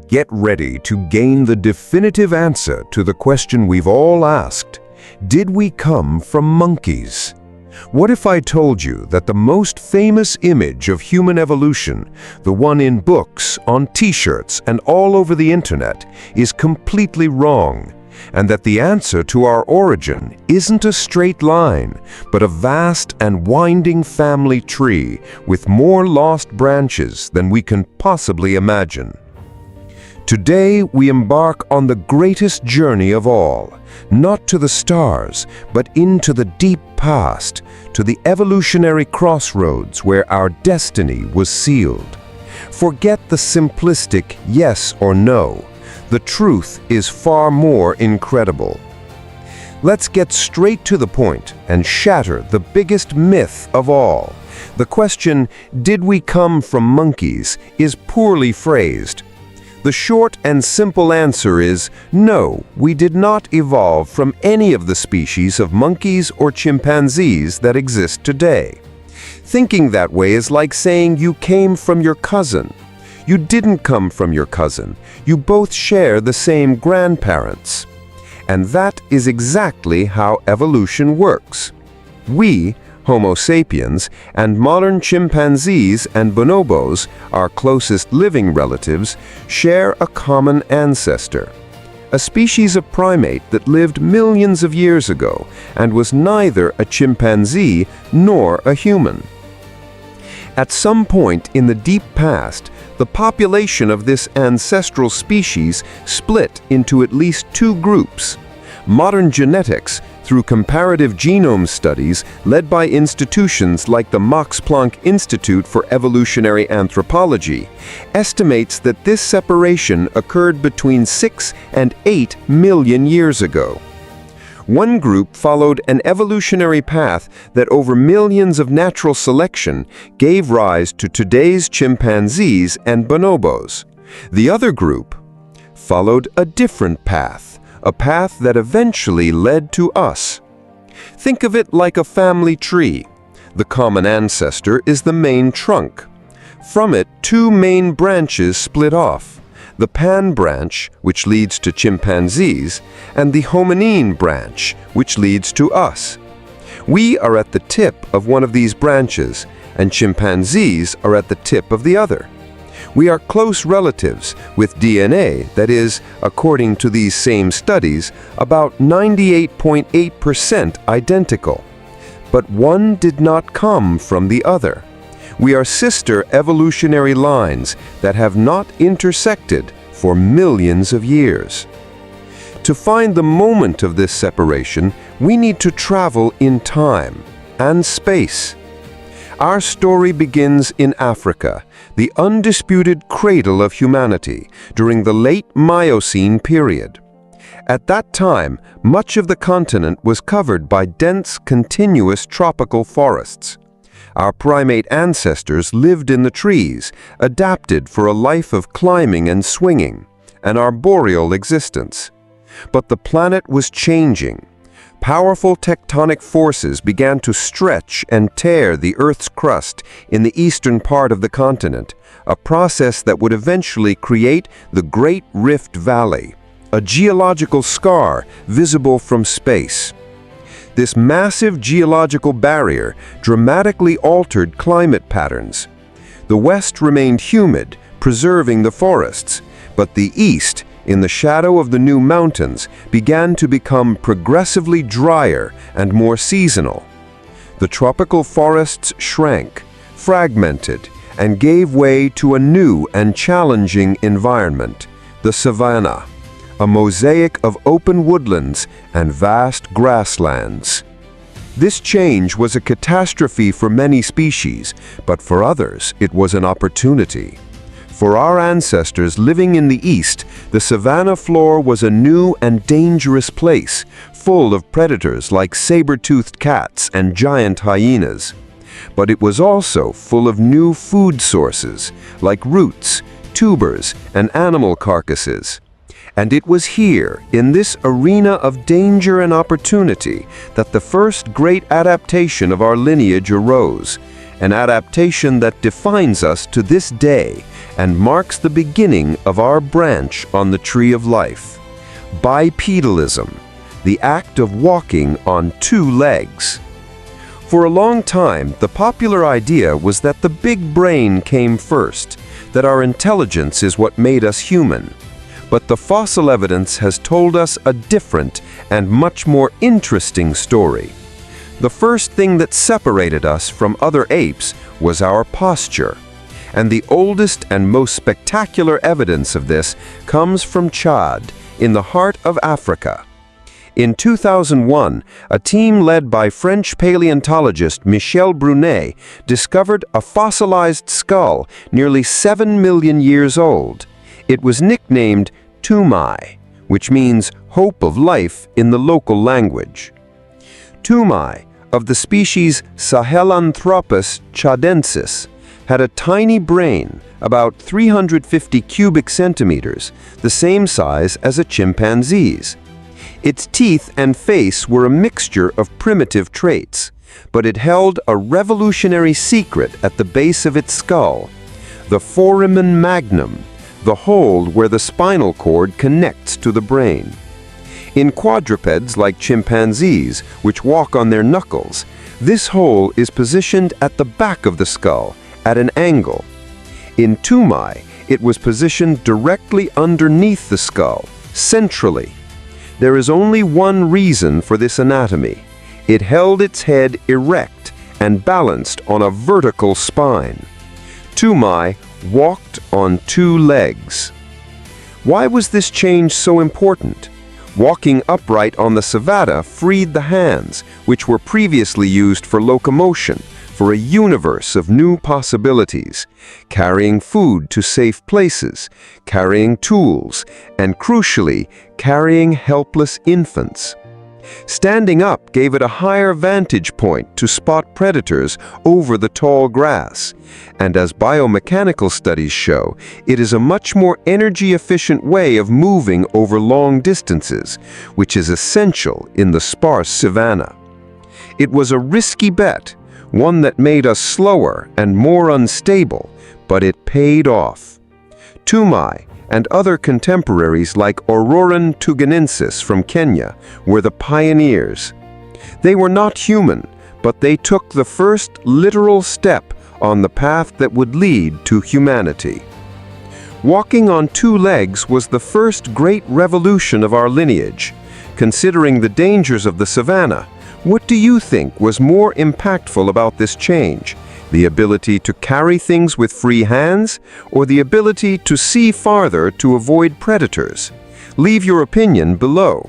Get ready to gain the definitive answer to the question we've all asked. Did we come from monkeys? What if I told you that the most famous image of human evolution, the one in books, on t-shirts, and all over the internet, is completely wrong, and that the answer to our origin isn't a straight line, but a vast and winding family tree with more lost branches than we can possibly imagine? Today, we embark on the greatest journey of all, not to the stars, but into the deep past, to the evolutionary crossroads where our destiny was sealed. Forget the simplistic yes or no. The truth is far more incredible. Let's get straight to the point and shatter the biggest myth of all. The question, did we come from monkeys, is poorly phrased. The short and simple answer is no, we did not evolve from any of the species of monkeys or chimpanzees that exist today. Thinking that way is like saying you came from your cousin. You didn't come from your cousin. You both share the same grandparents. And that is exactly how evolution works. We, Homo sapiens, and modern chimpanzees and bonobos, our closest living relatives, share a common ancestor. A species of primate that lived millions of years ago and was neither a chimpanzee nor a human. At some point in the deep past, the population of this ancestral species split into at least two groups. Modern genetics, through comparative genome studies led by institutions like the Max Planck Institute for Evolutionary Anthropology, estimates that this separation occurred between 6 and 8 million years ago. One group followed an evolutionary path that over millions of natural selection gave rise to today's chimpanzees and bonobos. The other group followed a different path, a path that eventually led to us. Think of it like a family tree. The common ancestor is the main trunk. From it, two main branches split off: the pan branch, which leads to chimpanzees, and the hominine branch, which leads to us. We are at the tip of one of these branches, and chimpanzees are at the tip of the other. We are close relatives with DNA that is, according to these same studies, about 98.8% identical. But one did not come from the other. We are sister evolutionary lines that have not intersected for millions of years. To find the moment of this separation, we need to travel in time and space. Our story begins in Africa, the undisputed cradle of humanity, during the late Miocene period. At that time, much of the continent was covered by dense, continuous tropical forests. Our primate ancestors lived in the trees, adapted for a life of climbing and swinging, an arboreal existence. But the planet was changing. Powerful tectonic forces began to stretch and tear the Earth's crust in the eastern part of the continent, a process that would eventually create the Great Rift Valley, a geological scar visible from space. This massive geological barrier dramatically altered climate patterns. The West remained humid, preserving the forests, but the East, in the shadow of the new mountains, began to become progressively drier and more seasonal. The tropical forests shrank, fragmented, and gave way to a new and challenging environment, the savanna, a mosaic of open woodlands and vast grasslands. This change was a catastrophe for many species, but for others it was an opportunity. For our ancestors living in the East, the savanna floor was a new and dangerous place, full of predators like saber-toothed cats and giant hyenas. But it was also full of new food sources, like roots, tubers, and animal carcasses. And it was here, in this arena of danger and opportunity, that the first great adaptation of our lineage arose, an adaptation that defines us to this day and marks the beginning of our branch on the tree of life. Bipedalism, the act of walking on two legs. For a long time, the popular idea was that the big brain came first, that our intelligence is what made us human. But the fossil evidence has told us a different and much more interesting story. The first thing that separated us from other apes was our posture. And the oldest and most spectacular evidence of this comes from Chad, in the heart of Africa. In 2001, a team led by French paleontologist Michel Brunet discovered a fossilized skull nearly 7 million years old. It was nicknamed Tumai, which means hope of life in the local language. Tumai, of the species Sahelanthropus chadensis, had a tiny brain, about 350 cubic centimeters, the same size as a chimpanzee's. Its teeth and face were a mixture of primitive traits, but it held a revolutionary secret at the base of its skull, the foramen magnum, the hole where the spinal cord connects to the brain. In quadrupeds like chimpanzees, which walk on their knuckles, this hole is positioned at the back of the skull, at an angle. In Tumai, it was positioned directly underneath the skull, centrally. There is only one reason for this anatomy. It held its head erect and balanced on a vertical spine. Tumai walked on two legs. Why was this change so important? Walking upright on the savannah freed the hands, which were previously used for locomotion, for a universe of new possibilities, carrying food to safe places, carrying tools, and crucially, carrying helpless infants. Standing up gave it a higher vantage point to spot predators over the tall grass, and as biomechanical studies show, it is a much more energy-efficient way of moving over long distances, which is essential in the sparse savanna. It was a risky bet, one that made us slower and more unstable, but it paid off. Tumai and other contemporaries like Auroran tugenensis from Kenya were the pioneers. They were not human, but they took the first literal step on the path that would lead to humanity. Walking on two legs was the first great revolution of our lineage. Considering the dangers of the savannah, what do you think was more impactful about this change? The ability to carry things with free hands, or the ability to see farther to avoid predators? Leave your opinion below.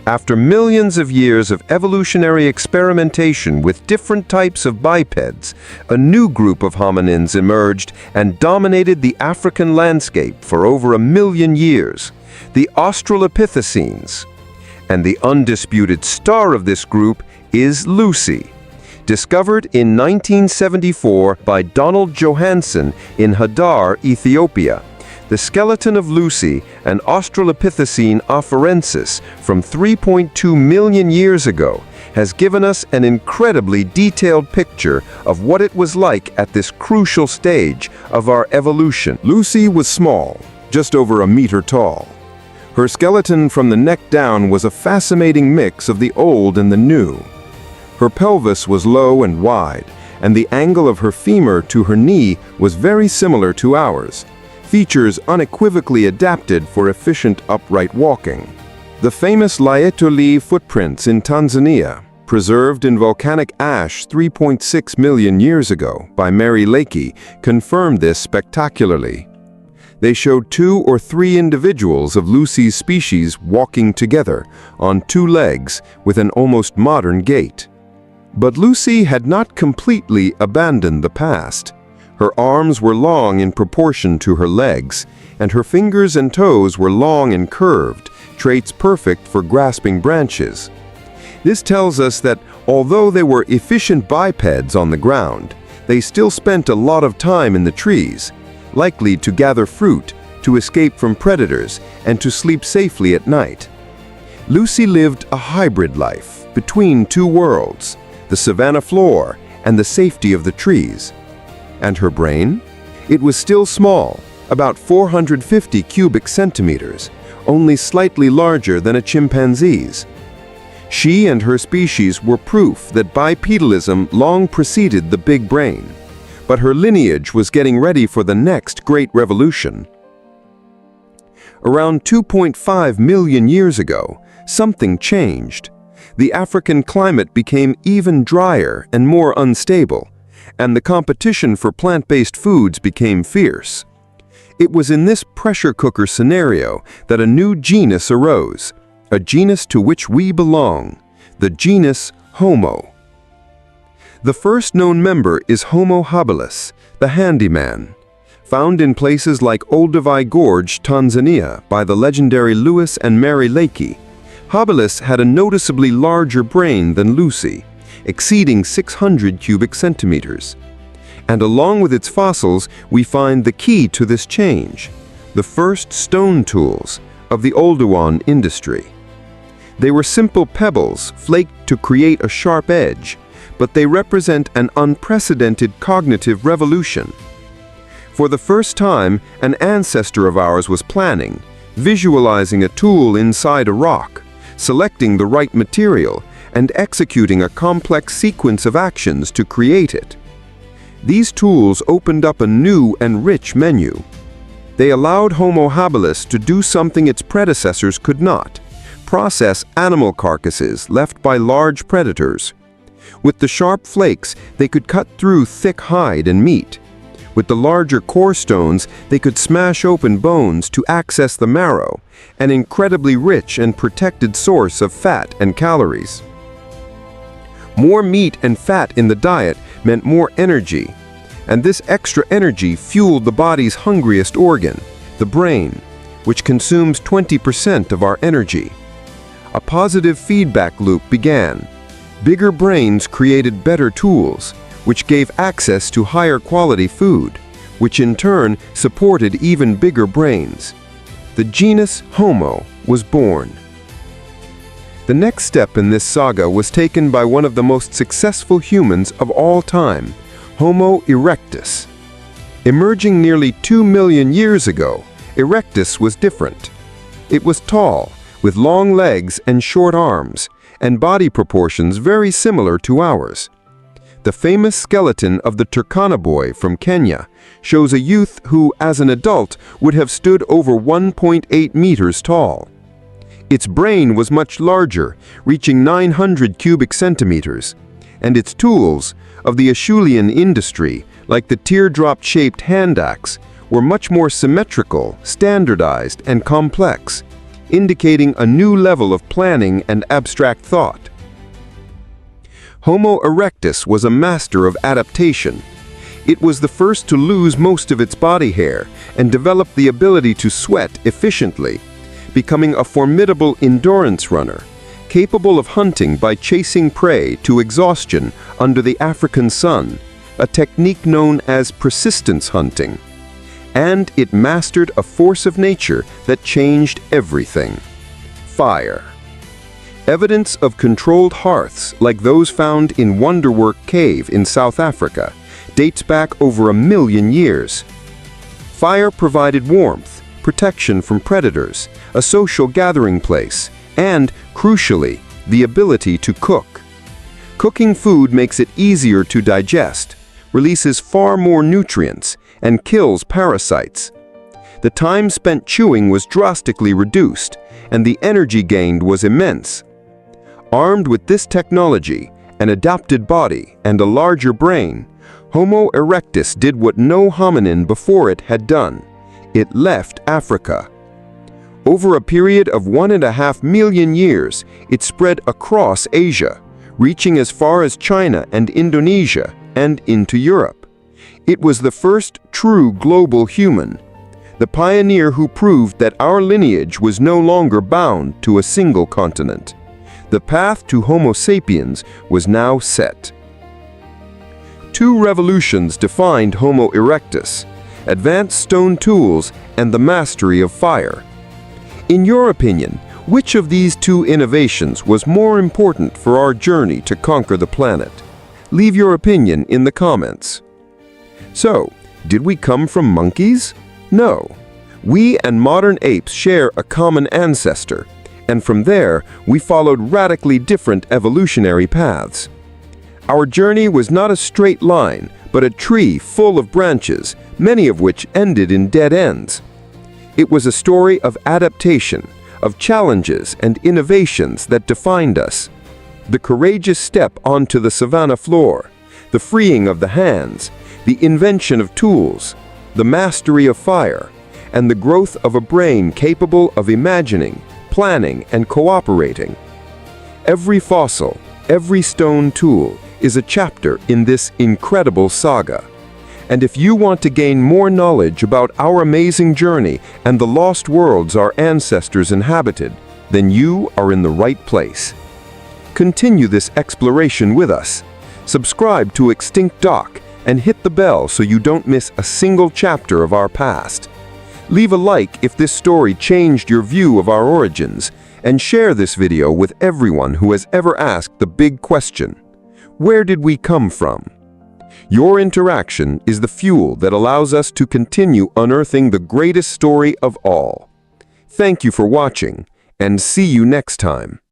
After millions of years of evolutionary experimentation with different types of bipeds, a new group of hominins emerged and dominated the African landscape for over 1 million years, the Australopithecines. And the undisputed star of this group is Lucy. Discovered in 1974 by Donald Johanson in Hadar, Ethiopia, the skeleton of Lucy, an Australopithecine afarensis from 3.2 million years ago, has given us an incredibly detailed picture of what it was like at this crucial stage of our evolution. Lucy was small, just over 1 meter tall. Her skeleton from the neck down was a fascinating mix of the old and the new. Her pelvis was low and wide, and the angle of her femur to her knee was very similar to ours, features unequivocally adapted for efficient upright walking. The famous Laetoli footprints in Tanzania, preserved in volcanic ash 3.6 million years ago by Mary Leakey, confirmed this spectacularly. They showed 2 or 3 individuals of Lucy's species walking together on 2 legs with an almost modern gait. But Lucy had not completely abandoned the past. Her arms were long in proportion to her legs, and her fingers and toes were long and curved, traits perfect for grasping branches. This tells us that although they were efficient bipeds on the ground, they still spent a lot of time in the trees, likely to gather fruit, to escape from predators, and to sleep safely at night. Lucy lived a hybrid life between 2 worlds, the savanna floor and the safety of the trees. And her brain? It was still small, about 450 cubic centimeters, only slightly larger than a chimpanzee's. She and her species were proof that bipedalism long preceded the big brain, but her lineage was getting ready for the next great revolution. Around 2.5 million years ago, something changed. The African climate became even drier and more unstable, and the competition for plant-based foods became fierce. It was in this pressure cooker scenario that a new genus arose, a genus to which we belong, the genus Homo. The first known member is Homo habilis, the handyman. Found in places like Olduvai Gorge, Tanzania, by the legendary Lewis and Mary Leakey, habilis had a noticeably larger brain than Lucy, exceeding 600 cubic centimeters. And along with its fossils, we find the key to this change, the first stone tools of the Oldowan industry. They were simple pebbles flaked to create a sharp edge, but they represent an unprecedented cognitive revolution. For the first time, an ancestor of ours was planning, visualizing a tool inside a rock, selecting the right material, and executing a complex sequence of actions to create it. These tools opened up a new and rich menu. They allowed Homo habilis to do something its predecessors could not: process animal carcasses left by large predators. With the sharp flakes, they could cut through thick hide and meat. With the larger core stones, they could smash open bones to access the marrow, an incredibly rich and protected source of fat and calories. More meat and fat in the diet meant more energy, and this extra energy fueled the body's hungriest organ, the brain, which consumes 20% of our energy. A positive feedback loop began. Bigger brains created better tools, which gave access to higher quality food, which in turn supported even bigger brains. The genus Homo was born. The next step in this saga was taken by one of the most successful humans of all time, Homo erectus. Emerging nearly 2 million years ago, erectus was different. It was tall, with long legs and short arms, and body proportions very similar to ours. The famous skeleton of the Turkana boy from Kenya shows a youth who, as an adult, would have stood over 1.8 meters tall. Its brain was much larger, reaching 900 cubic centimeters, and its tools, of the Acheulean industry, like the teardrop-shaped hand axe, were much more symmetrical, standardized, and complex, indicating a new level of planning and abstract thought. Homo erectus was a master of adaptation. It was the first to lose most of its body hair and develop the ability to sweat efficiently, becoming a formidable endurance runner, capable of hunting by chasing prey to exhaustion under the African sun, a technique known as persistence hunting. And it mastered a force of nature that changed everything: fire. Evidence of controlled hearths like those found in Wonderwork Cave in South Africa dates back over 1 million years. Fire provided warmth, protection from predators, a social gathering place, and, crucially, the ability to cook. Cooking food makes it easier to digest, releases far more nutrients, and kills parasites. The time spent chewing was drastically reduced, and the energy gained was immense. Armed with this technology, an adapted body, and a larger brain, Homo erectus did what no hominin before it had done. It left Africa. Over a period of 1.5 million years, it spread across Asia, reaching as far as China and Indonesia, and into Europe. It was the first true global human, the pioneer who proved that our lineage was no longer bound to a single continent. The path to Homo sapiens was now set. 2 revolutions defined Homo erectus: advanced stone tools and the mastery of fire. In your opinion, which of these 2 innovations was more important for our journey to conquer the planet? Leave your opinion in the comments. So, did we come from monkeys? No. We and modern apes share a common ancestor, and from there, we followed radically different evolutionary paths. Our journey was not a straight line, but a tree full of branches, many of which ended in dead ends. It was a story of adaptation, of challenges and innovations that defined us. The courageous step onto the savanna floor, the freeing of the hands, the invention of tools, the mastery of fire, and the growth of a brain capable of imagining, planning, and cooperating. Every fossil, every stone tool is a chapter in this incredible saga. And if you want to gain more knowledge about our amazing journey and the lost worlds our ancestors inhabited, then you are in the right place. Continue this exploration with us. Subscribe to Extinct Doc and hit the bell so you don't miss a single chapter of our past. Leave a like if this story changed your view of our origins, and share this video with everyone who has ever asked the big question: where did we come from? Your interaction is the fuel that allows us to continue unearthing the greatest story of all. Thank you for watching, and see you next time.